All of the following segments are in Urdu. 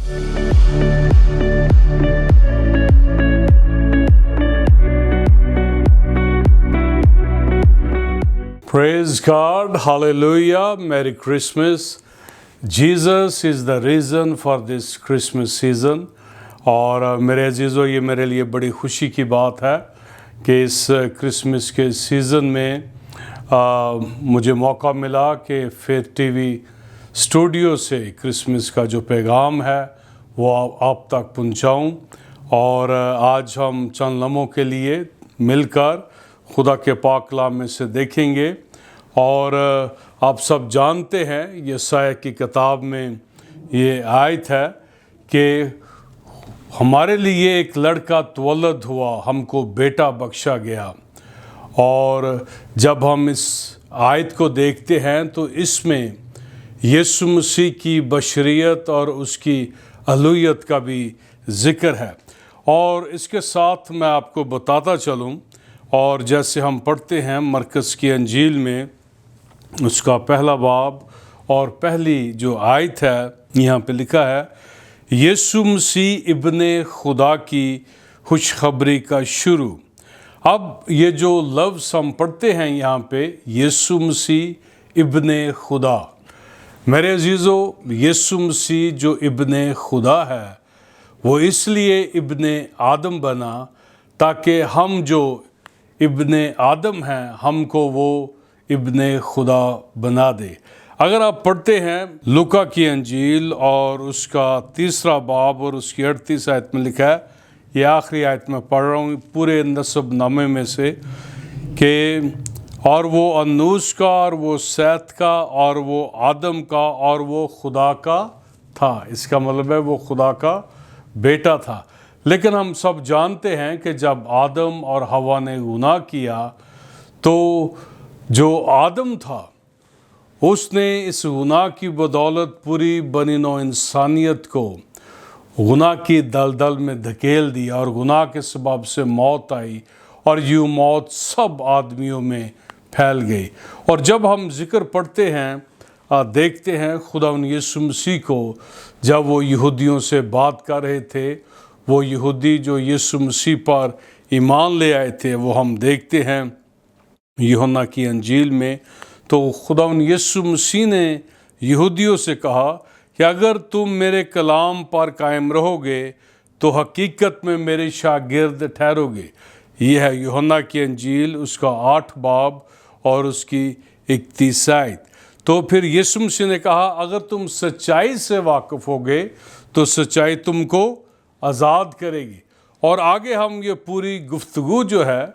Praise God, hallelujah, Merry Christmas. Jesus is the reason for this Christmas season. اور میرے عزیزو، یہ میرے لیے بڑی خوشی کی بات ہے کہ اس کرسمس کے سیزن میں مجھے موقع ملا کہ فیتھ ٹی وی اسٹوڈیو سے کرسمس کا جو پیغام ہے وہ آپ تک پہنچاؤں. اور آج ہم چند لمحوں کے لیے مل کر خدا کے پاک کلام میں سے دیکھیں گے. اور آپ سب جانتے ہیں یسایا کی کتاب میں یہ آیت ہے کہ ہمارے لیے ایک لڑکا تولد ہوا، ہم کو بیٹا بخشا گیا. اور جب ہم اس آیت کو دیکھتے ہیں تو اس میں یسوع مسیح کی بشریت اور اس کی الوہیت کا بھی ذکر ہے. اور اس کے ساتھ میں آپ کو بتاتا چلوں، اور جیسے ہم پڑھتے ہیں مرکز کی انجیل میں اس کا پہلا باب اور پہلی جو آیت ہے، یہاں پہ لکھا ہے یسوع مسیح ابن خدا کی خوشخبری کا شروع. اب یہ جو لفظ ہم پڑھتے ہیں یہاں پہ یسوع مسیح ابن خدا، میرے عزیزو، یسوع مسیح جو ابن خدا ہے وہ اس لیے ابن آدم بنا تاکہ ہم جو ابن آدم ہیں ہم کو وہ ابن خدا بنا دے. اگر آپ پڑھتے ہیں لوکا کی انجیل اور اس کا 3 باب اور اس کی 38 آیت میں لکھا ہے، یہ آخری آیت میں پڑھ رہا ہوں پورے نسب نامے میں سے، کہ اور وہ انوس کا اور وہ سیت کا اور وہ آدم کا اور وہ خدا کا تھا. اس کا مطلب ہے وہ خدا کا بیٹا تھا. لیکن ہم سب جانتے ہیں کہ جب آدم اور حوا نے گناہ کیا تو جو آدم تھا اس نے اس گناہ کی بدولت پوری بنی نوع انسانیت کو گناہ کی دلدل میں دھکیل دیا، اور گناہ کے سبب سے موت آئی، اور یوں موت سب آدمیوں میں پھیل گئی. اور جب ہم ذکر پڑھتے ہیں، دیکھتے ہیں خدا یسوع مسیح کو جب وہ یہودیوں سے بات کر رہے تھے، وہ یہودی جو یسوع مسیح پر ایمان لے آئے تھے، وہ ہم دیکھتے ہیں یوحنا کی انجیل میں. تو خدا یسوع مسیح نے یہودیوں سے کہا کہ اگر تم میرے کلام پر قائم رہو گے تو حقیقت میں میرے شاگرد ٹھہرو گے. یہ ہے یوحنا کی انجیل اس کا 8 باب اور اس کی 31 آیت. تو پھر یسوع مسیح نے کہا اگر تم سچائی سے واقف ہوگے تو سچائی تم کو آزاد کرے گی. اور آگے ہم یہ پوری گفتگو جو ہے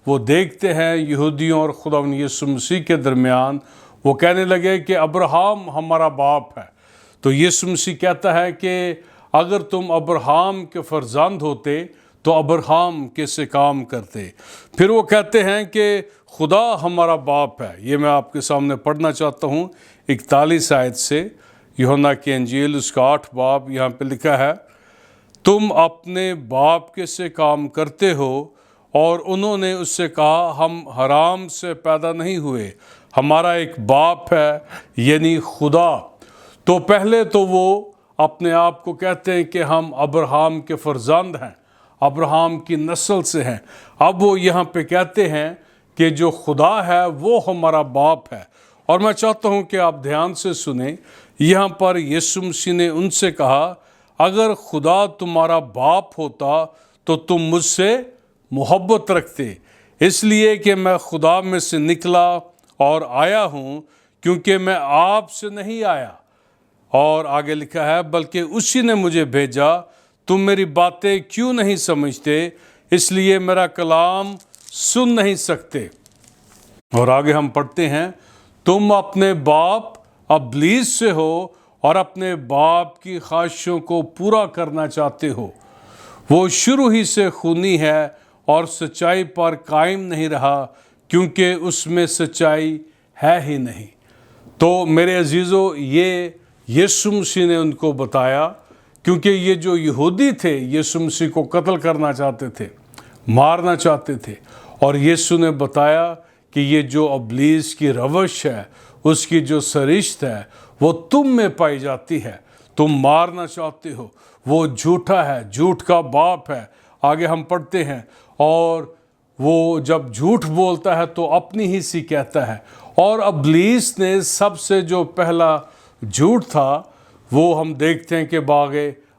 وہ دیکھتے ہیں یہودیوں اور خدا یسوع مسیح کے درمیان. وہ کہنے لگے کہ ابراہیم ہمارا باپ ہے. تو یسوع مسیح کہتا ہے کہ اگر تم ابراہیم کے فرزند ہوتے تو ابراہیم کیسے کام کرتے. پھر وہ کہتے ہیں کہ خدا ہمارا باپ ہے. یہ میں آپ کے سامنے پڑھنا چاہتا ہوں 41 آیت سے یوحنا کی انجیل اس کا 8 باب. یہاں پہ لکھا ہے تم اپنے باپ کے سے کام کرتے ہو. اور انہوں نے اس سے کہا ہم حرام سے پیدا نہیں ہوئے، ہمارا ایک باپ ہے یعنی خدا. تو پہلے تو وہ اپنے آپ کو کہتے ہیں کہ ہم ابراہیم کے فرزند ہیں، ابراہیم کی نسل سے ہیں. اب وہ یہاں پہ کہتے ہیں کہ جو خدا ہے وہ ہمارا باپ ہے. اور میں چاہتا ہوں کہ آپ دھیان سے سنیں. یہاں پر یسوع مسیح نے ان سے کہا اگر خدا تمہارا باپ ہوتا تو تم مجھ سے محبت رکھتے، اس لیے کہ میں خدا میں سے نکلا اور آیا ہوں، کیونکہ میں آپ سے نہیں آیا. اور آگے لکھا ہے بلکہ اسی نے مجھے بھیجا. تم میری باتیں کیوں نہیں سمجھتے، اس لیے میرا کلام سن نہیں سکتے. اور آگے ہم پڑھتے ہیں تم اپنے باپ ابلیس سے ہو اور اپنے باپ کی خواہشوں کو پورا کرنا چاہتے ہو. وہ شروع ہی سے خونی ہے اور سچائی پر قائم نہیں رہا، کیونکہ اس میں سچائی ہے ہی نہیں. تو میرے عزیزو، یہ یسوع مسیح نے ان کو بتایا، کیونکہ یہ جو یہودی تھے یسوع مسیح کو قتل کرنا چاہتے تھے، مارنا چاہتے تھے. اور یسوع نے بتایا کہ یہ جو ابلیس کی روش ہے، اس کی جو سرشت ہے وہ تم میں پائی جاتی ہے. تم مارنا چاہتے ہو وہ جھوٹا ہے، جھوٹ کا باپ ہے۔ آگے ہم پڑھتے ہیں، اور وہ جب جھوٹ بولتا ہے تو اپنی ہی سی کہتا ہے۔ اور ابلیس نے سب سے جو پہلا جھوٹ تھا وہ ہم دیکھتے ہیں کہ باغ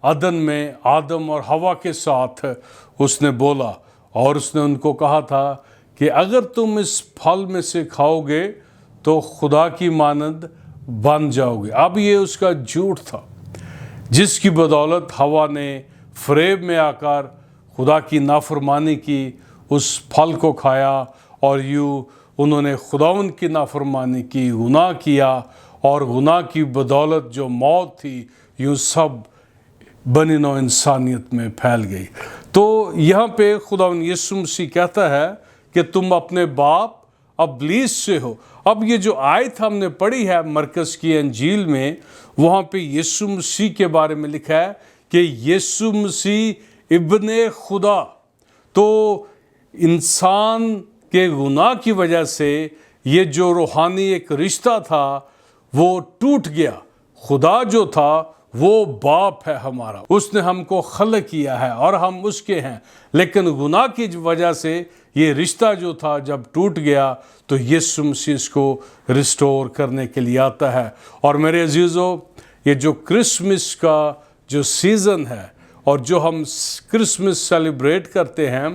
عدن میں آدم اور حوا کے ساتھ اس نے بولا، اور اس نے ان کو کہا تھا کہ اگر تم اس پھل میں سے کھاؤ گے تو خدا کی مانند بن جاؤ گے۔ اب یہ اس کا جھوٹ تھا جس کی بدولت حوا نے فریب میں آ کر خدا کی نافرمانی کی، اس پھل کو کھایا، اور یوں انہوں نے خداوند کی نافرمانی کی، گناہ کیا، اور گناہ کی بدولت جو موت تھی یوں سب بنی نوع انسانیت میں پھیل گئی۔ تو یہاں پہ خداوند یسوع مسیح کہتا ہے کہ تم اپنے باپ ابلیس سے ہو۔ اب یہ جو آیت ہم نے پڑھی ہے مرکز کی انجیل میں، وہاں پہ یسوع مسیح کے بارے میں لکھا ہے کہ یسوع مسیح ابن خدا۔ تو انسان کے گناہ کی وجہ سے یہ جو روحانی ایک رشتہ تھا وہ ٹوٹ گیا۔ خدا جو تھا وہ باپ ہے ہمارا، اس نے ہم کو خلق کیا ہے اور ہم اس کے ہیں، لیکن گناہ کی وجہ سے یہ رشتہ جو تھا جب ٹوٹ گیا تو یسوع مسیح اس کو ریسٹور کرنے کے لیے آتا ہے۔ اور میرے عزیزو، یہ جو کرسمس کا جو سیزن ہے اور جو ہم کرسمس سیلیبریٹ کرتے ہیں،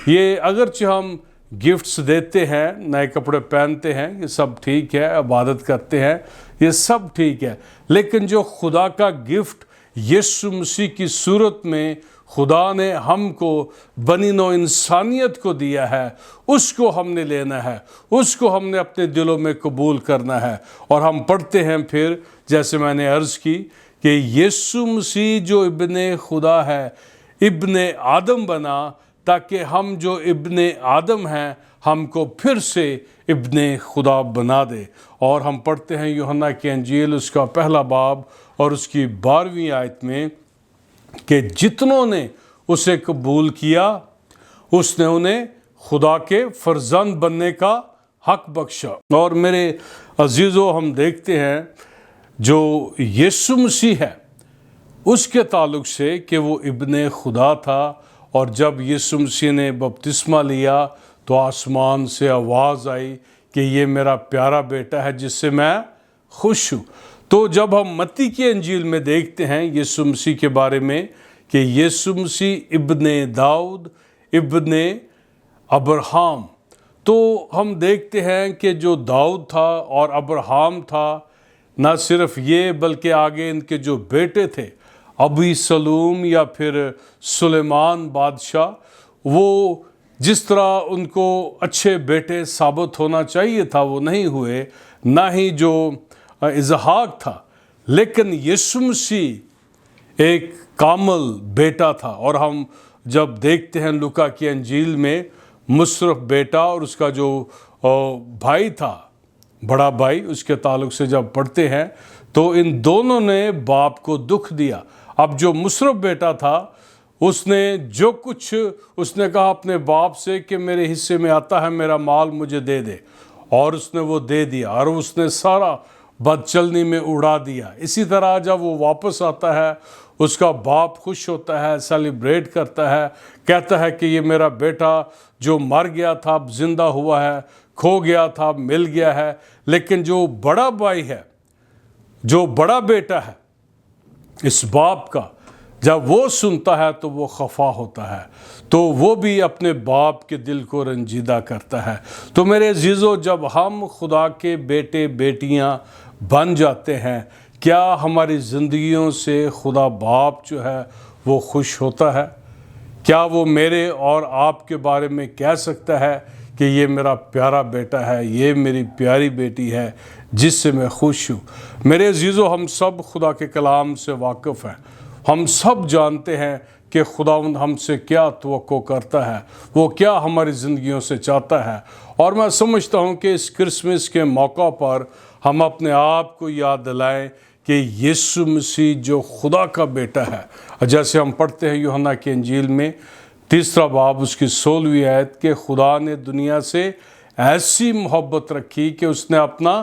یہ اگرچہ ہم گفٹس دیتے ہیں، نئے کپڑے پہنتے ہیں، یہ سب ٹھیک ہے، عبادت کرتے ہیں، یہ سب ٹھیک ہے، لیکن جو خدا کا گفٹ یسوع مسیح کی صورت میں خدا نے ہم کو بنی نوع انسانیت کو دیا ہے، اس کو ہم نے لینا ہے، اس کو ہم نے اپنے دلوں میں قبول کرنا ہے۔ اور ہم پڑھتے ہیں پھر، جیسے میں نے عرض کی، کہ یسوع مسیح جو ابن خدا ہے ابن آدم بنا، تاکہ ہم جو ابن آدم ہیں ہم کو پھر سے ابن خدا بنا دے۔ اور ہم پڑھتے ہیں یوحنا کی انجیل اس کا پہلا باب اور اس کی 12ویں آیت میں کہ جتنوں نے اسے قبول کیا اس نے انہیں خدا کے فرزند بننے کا حق بخشا۔ اور میرے عزیزو، ہم دیکھتے ہیں جو یسوع مسیح ہے اس کے تعلق سے کہ وہ ابن خدا تھا، اور جب یسوع مسیح نے بپتسمہ لیا تو آسمان سے آواز آئی کہ یہ میرا پیارا بیٹا ہے جس سے میں خوش ہوں۔ تو جب ہم متی کی انجیل میں دیکھتے ہیں یسوع مسیح کے بارے میں کہ یسوع مسیح ابن داؤد ابن ابراہم، تو ہم دیکھتے ہیں کہ جو داؤد تھا اور ابراہم تھا، نہ صرف یہ بلکہ آگے ان کے جو بیٹے تھے ابی سلوم یا پھر سلیمان بادشاہ، وہ جس طرح ان کو اچھے بیٹے ثابت ہونا چاہیے تھا وہ نہیں ہوئے، نہ ہی جو اسحاق تھا، لیکن یسوع مسیح ایک کامل بیٹا تھا۔ اور ہم جب دیکھتے ہیں لوکا کی انجیل میں مصرف بیٹا اور اس کا جو بھائی تھا، بڑا بھائی، اس کے تعلق سے جب پڑھتے ہیں تو ان دونوں نے باپ کو دکھ دیا۔ اب جو مصرف بیٹا تھا اس نے جو کچھ اس نے کہا اپنے باپ سے کہ میرے حصے میں آتا ہے میرا مال مجھے دے دے، اور اس نے وہ دے دیا، اور اس نے سارا بد چلنی میں اڑا دیا۔ اسی طرح جب وہ واپس آتا ہے اس کا باپ خوش ہوتا ہے، سیلیبریٹ کرتا ہے، کہتا ہے کہ یہ میرا بیٹا جو مر گیا تھا اب زندہ ہوا ہے، کھو گیا تھا اب مل گیا ہے۔ لیکن جو بڑا بھائی ہے، جو بڑا بیٹا ہے اس باپ کا، جب وہ سنتا ہے تو وہ خفا ہوتا ہے، تو وہ بھی اپنے باپ کے دل کو رنجیدہ کرتا ہے۔ تو میرے عزیزو، جب ہم خدا کے بیٹے بیٹیاں بن جاتے ہیں، کیا ہماری زندگیوں سے خدا باپ جو ہے وہ خوش ہوتا ہے؟ کیا وہ میرے اور آپ کے بارے میں کہہ سکتا ہے کہ یہ میرا پیارا بیٹا ہے، یہ میری پیاری بیٹی ہے جس سے میں خوش ہوں؟ میرے عزیزو، ہم سب خدا کے کلام سے واقف ہیں، ہم سب جانتے ہیں کہ خداوند ہم سے کیا توقع کرتا ہے، وہ کیا ہماری زندگیوں سے چاہتا ہے۔ اور میں سمجھتا ہوں کہ اس کرسمس کے موقع پر ہم اپنے آپ کو یاد دلائیں کہ یسوع مسیح جو خدا کا بیٹا ہے، جیسے ہم پڑھتے ہیں یوحنا کی انجیل میں 3 باب اس کی 16ویں آیت کہ خدا نے دنیا سے ایسی محبت رکھی کہ اس نے اپنا